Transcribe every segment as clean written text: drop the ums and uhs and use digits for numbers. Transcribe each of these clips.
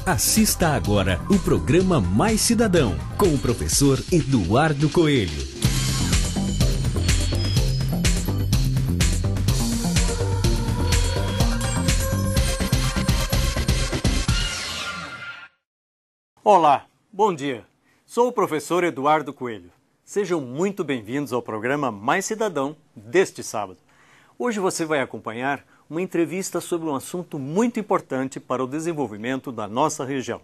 Assista agora o programa Mais Cidadão, com o professor Eduardo Coelho. Olá, bom dia. Sou o professor Eduardo Coelho. Sejam muito bem-vindos ao programa Mais Cidadão deste sábado. Hoje você vai acompanhar uma entrevista sobre um assunto muito importante para o desenvolvimento da nossa região.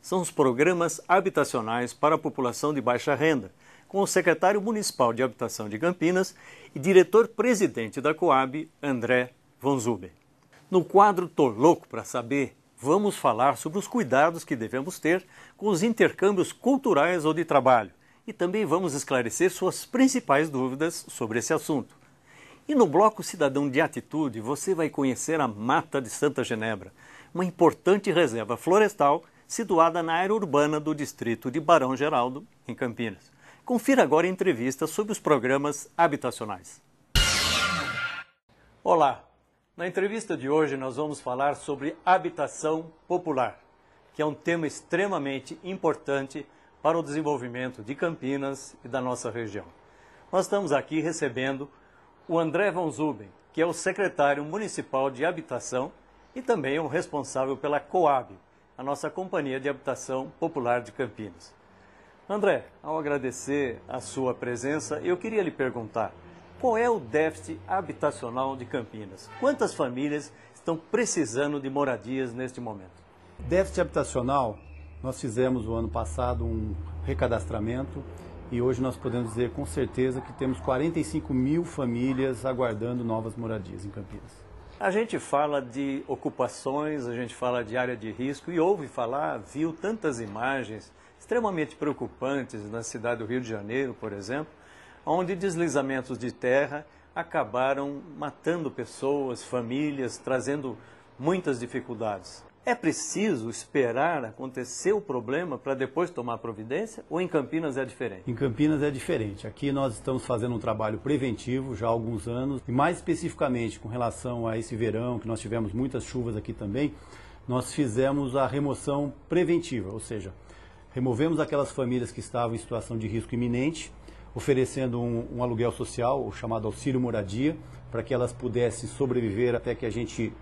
São os programas habitacionais para a população de baixa renda, com o secretário municipal de Habitação de Campinas e diretor-presidente da Coab, André von Zuben. No quadro Tô Louco para Saber, vamos falar sobre os cuidados que devemos ter com os intercâmbios culturais ou de trabalho e também vamos esclarecer suas principais dúvidas sobre esse assunto. E no bloco Cidadão de Atitude, você vai conhecer a Mata de Santa Genebra, uma importante reserva florestal situada na área urbana do distrito de Barão Geraldo, em Campinas. Confira agora a entrevista sobre os programas habitacionais. Olá! Na entrevista de hoje nós vamos falar sobre habitação popular, que é um tema extremamente importante para o desenvolvimento de Campinas e da nossa região. Nós estamos aqui recebendo o André von Zuben, que é o secretário municipal de habitação e também o responsável pela Coab, a nossa companhia de habitação popular de Campinas. André, ao agradecer a sua presença, eu queria lhe perguntar: qual é o déficit habitacional de Campinas? Quantas famílias estão precisando de moradias neste momento? Déficit habitacional, nós fizemos o ano passado um recadastramento e hoje nós podemos dizer com certeza que temos 45 mil famílias aguardando novas moradias em Campinas. A gente fala de ocupações, a gente fala de área de risco e ouve falar, viu tantas imagens extremamente preocupantes na cidade do Rio de Janeiro, por exemplo, onde deslizamentos de terra acabaram matando pessoas, famílias, trazendo muitas dificuldades. É preciso esperar acontecer o problema para depois tomar providência ou em Campinas é diferente? Em Campinas é diferente. Aqui nós estamos fazendo um trabalho preventivo já há alguns anos e mais especificamente com relação a esse verão, que nós tivemos muitas chuvas aqui também, nós fizemos a remoção preventiva, ou seja, removemos aquelas famílias que estavam em situação de risco iminente, oferecendo um aluguel social, o chamado auxílio moradia, para que elas pudessem sobreviver até que a gente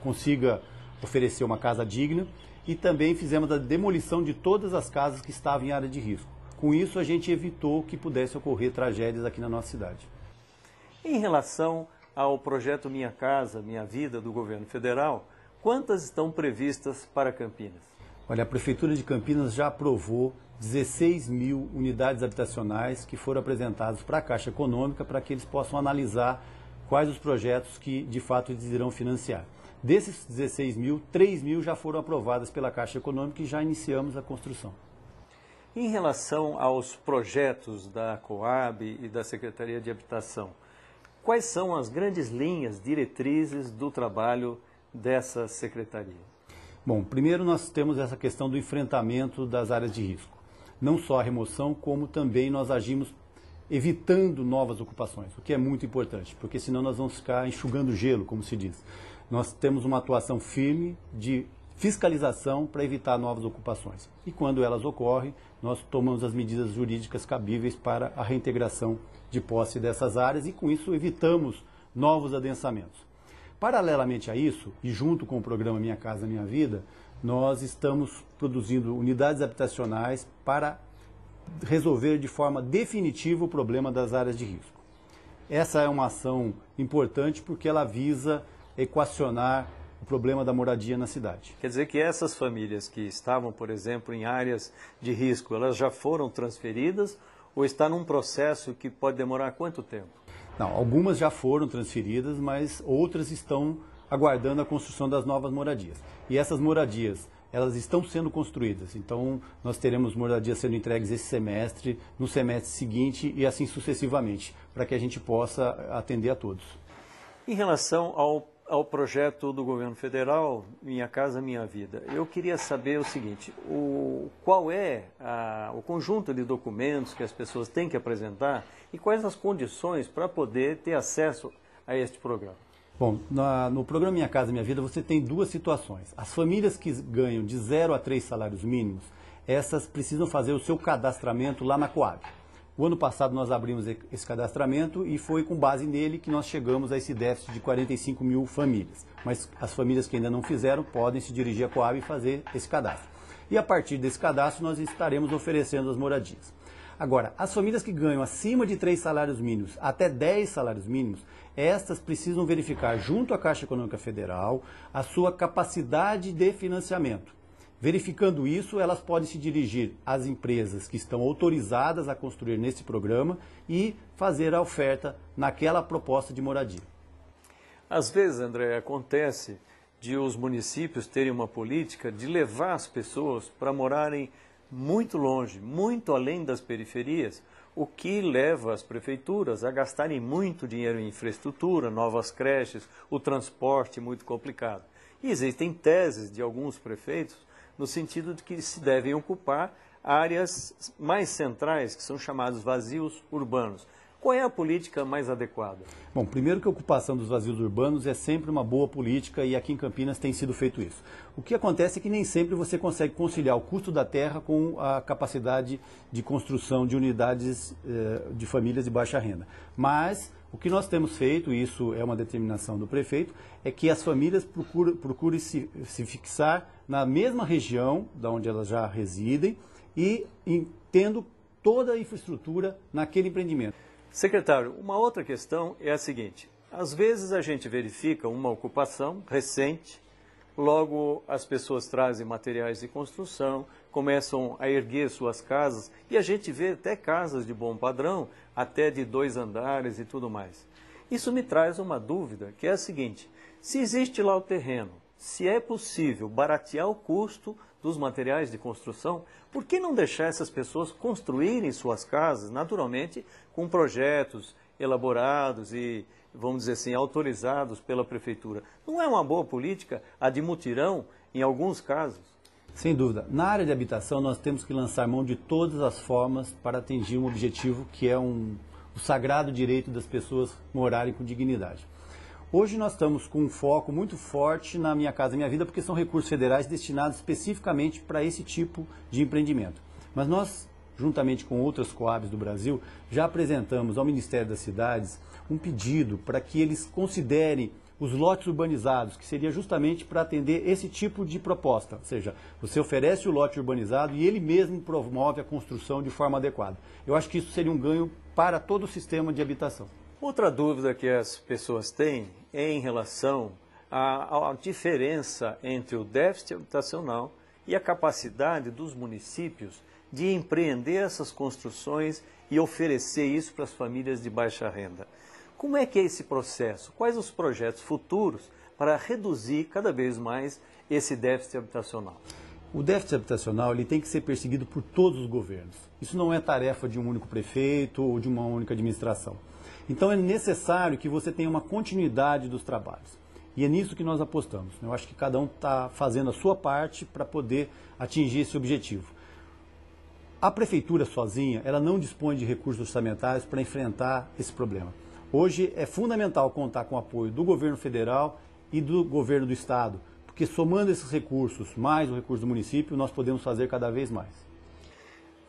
consiga oferecer uma casa digna, e também fizemos a demolição de todas as casas que estavam em área de risco. Com isso a gente evitou que pudesse ocorrer tragédias aqui na nossa cidade. Em relação ao projeto Minha Casa, Minha Vida do governo federal, quantas estão previstas para Campinas? Olha, a Prefeitura de Campinas já aprovou 16 mil unidades habitacionais que foram apresentadas para a Caixa Econômica para que eles possam analisar quais os projetos que de fato eles irão financiar. Desses 16 mil, 3 mil já foram aprovadas pela Caixa Econômica e já iniciamos a construção. Em relação aos projetos da Coab e da Secretaria de Habitação, quais são as grandes linhas diretrizes do trabalho dessa secretaria? Bom, primeiro nós temos essa questão do enfrentamento das áreas de risco. Não só a remoção, como também nós agimos evitando novas ocupações, o que é muito importante, porque senão nós vamos ficar enxugando gelo, como se diz. Nós temos uma atuação firme de fiscalização para evitar novas ocupações. E quando elas ocorrem, nós tomamos as medidas jurídicas cabíveis para a reintegração de posse dessas áreas e com isso evitamos novos adensamentos. Paralelamente a isso, e junto com o programa Minha Casa Minha Vida, nós estamos produzindo unidades habitacionais para resolver de forma definitiva o problema das áreas de risco. Essa é uma ação importante porque ela visa equacionar o problema da moradia na cidade. Quer dizer que essas famílias que estavam, por exemplo, em áreas de risco, elas já foram transferidas ou está num processo que pode demorar quanto tempo? Não, algumas já foram transferidas, mas outras estão aguardando a construção das novas moradias. E essas moradias, elas estão sendo construídas. Então, nós teremos moradias sendo entregues esse semestre, no semestre seguinte e assim sucessivamente, para que a gente possa atender a todos. Em relação ao projeto do governo federal, Minha Casa Minha Vida, eu queria saber o seguinte, qual é o conjunto de documentos que as pessoas têm que apresentar e quais as condições para poder ter acesso a este programa? Bom, no programa Minha Casa Minha Vida você tem duas situações. As famílias que ganham de 0 a 3 salários mínimos, essas precisam fazer o seu cadastramento lá na Coab. O ano passado nós abrimos esse cadastramento e foi com base nele que nós chegamos a esse déficit de 45 mil famílias. Mas as famílias que ainda não fizeram podem se dirigir à Coab e fazer esse cadastro. E a partir desse cadastro nós estaremos oferecendo as moradias. Agora, as famílias que ganham acima de 3 salários mínimos até 10 salários mínimos, estas precisam verificar junto à Caixa Econômica Federal a sua capacidade de financiamento. Verificando isso, elas podem se dirigir às empresas que estão autorizadas a construir nesse programa e fazer a oferta naquela proposta de moradia. Às vezes, André, acontece de os municípios terem uma política de levar as pessoas para morarem muito longe, muito além das periferias, o que leva as prefeituras a gastarem muito dinheiro em infraestrutura, novas creches, o transporte muito complicado. E existem teses de alguns prefeitos no sentido de que se devem ocupar áreas mais centrais, que são chamados vazios urbanos. Qual é a política mais adequada? Bom, primeiro que a ocupação dos vazios urbanos é sempre uma boa política e aqui em Campinas tem sido feito isso. O que acontece é que nem sempre você consegue conciliar o custo da terra com a capacidade de construção de unidades de famílias de baixa renda. Mas o que nós temos feito, e isso é uma determinação do prefeito, é que as famílias procurem se fixar na mesma região da onde elas já residem e tendo toda a infraestrutura naquele empreendimento. Secretário, uma outra questão é a seguinte: às vezes a gente verifica uma ocupação recente, logo as pessoas trazem materiais de construção, começam a erguer suas casas e a gente vê até casas de bom padrão, até de 2 andares e tudo mais. Isso me traz uma dúvida, que é a seguinte: se existe lá o terreno, se é possível baratear o custo dos materiais de construção, por que não deixar essas pessoas construírem suas casas, naturalmente, com projetos elaborados e, vamos dizer assim, autorizados pela prefeitura? Não é uma boa política a de mutirão em alguns casos? Sem dúvida. Na área de habitação, nós temos que lançar mão de todas as formas para atingir um objetivo que é o sagrado direito das pessoas morarem com dignidade. Hoje nós estamos com um foco muito forte na Minha Casa Minha Vida, porque são recursos federais destinados especificamente para esse tipo de empreendimento. Mas nós, juntamente com outras Coabs do Brasil, já apresentamos ao Ministério das Cidades um pedido para que eles considerem os lotes urbanizados, que seria justamente para atender esse tipo de proposta. Ou seja, você oferece o lote urbanizado e ele mesmo promove a construção de forma adequada. Eu acho que isso seria um ganho para todo o sistema de habitação. Outra dúvida que as pessoas têm é em relação à diferença entre o déficit habitacional e a capacidade dos municípios de empreender essas construções e oferecer isso para as famílias de baixa renda. Como é que é esse processo? Quais os projetos futuros para reduzir cada vez mais esse déficit habitacional? O déficit habitacional ele tem que ser perseguido por todos os governos. Isso não é tarefa de um único prefeito ou de uma única administração. Então é necessário que você tenha uma continuidade dos trabalhos. E é nisso que nós apostamos. Eu acho que cada um está fazendo a sua parte para poder atingir esse objetivo. A prefeitura sozinha, ela não dispõe de recursos orçamentários para enfrentar esse problema. Hoje é fundamental contar com o apoio do governo federal e do governo do estado, porque somando esses recursos mais o recurso do município, nós podemos fazer cada vez mais.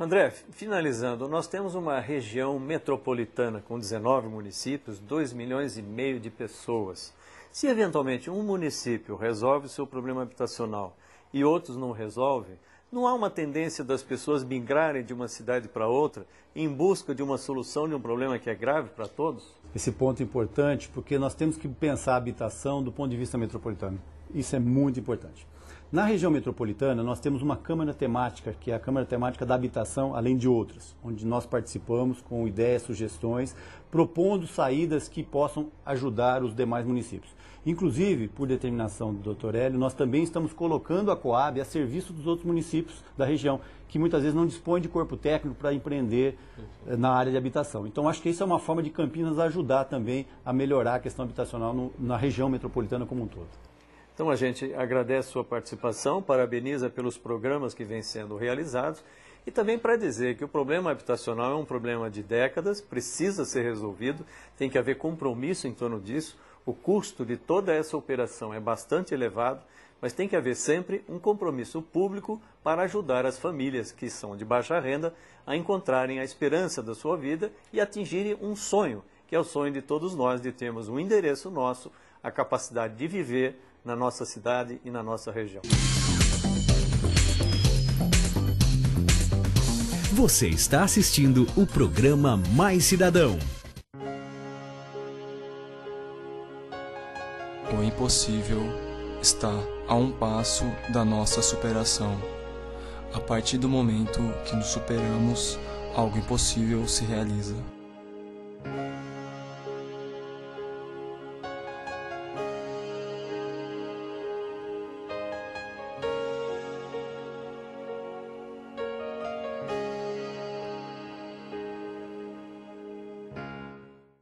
André, finalizando, nós temos uma região metropolitana com 19 municípios, 2,5 milhões de pessoas. Se eventualmente um município resolve o seu problema habitacional e outros não resolvem, não há uma tendência das pessoas migrarem de uma cidade para outra em busca de uma solução de um problema que é grave para todos? Esse ponto é importante porque nós temos que pensar a habitação do ponto de vista metropolitano. Isso é muito importante. Na região metropolitana, nós temos uma Câmara Temática, que é a Câmara Temática da Habitação, além de outras, onde nós participamos com ideias, sugestões, propondo saídas que possam ajudar os demais municípios. Inclusive, por determinação do Dr. Hélio, nós também estamos colocando a Coab a serviço dos outros municípios da região, que muitas vezes não dispõem de corpo técnico para empreender na área de habitação. Então, acho que isso é uma forma de Campinas ajudar também a melhorar a questão habitacional na região metropolitana como um todo. Então a gente agradece a sua participação, parabeniza pelos programas que vêm sendo realizados e também para dizer que o problema habitacional é um problema de décadas, precisa ser resolvido, tem que haver compromisso em torno disso. O custo de toda essa operação é bastante elevado, mas tem que haver sempre um compromisso público para ajudar as famílias que são de baixa renda a encontrarem a esperança da sua vida e atingirem um sonho, que é o sonho de todos nós, de termos um endereço nosso, a capacidade de viver na nossa cidade e na nossa região. Você está assistindo o programa Mais Cidadão. O impossível está a um passo da nossa superação. A partir do momento que nos superamos, algo impossível se realiza.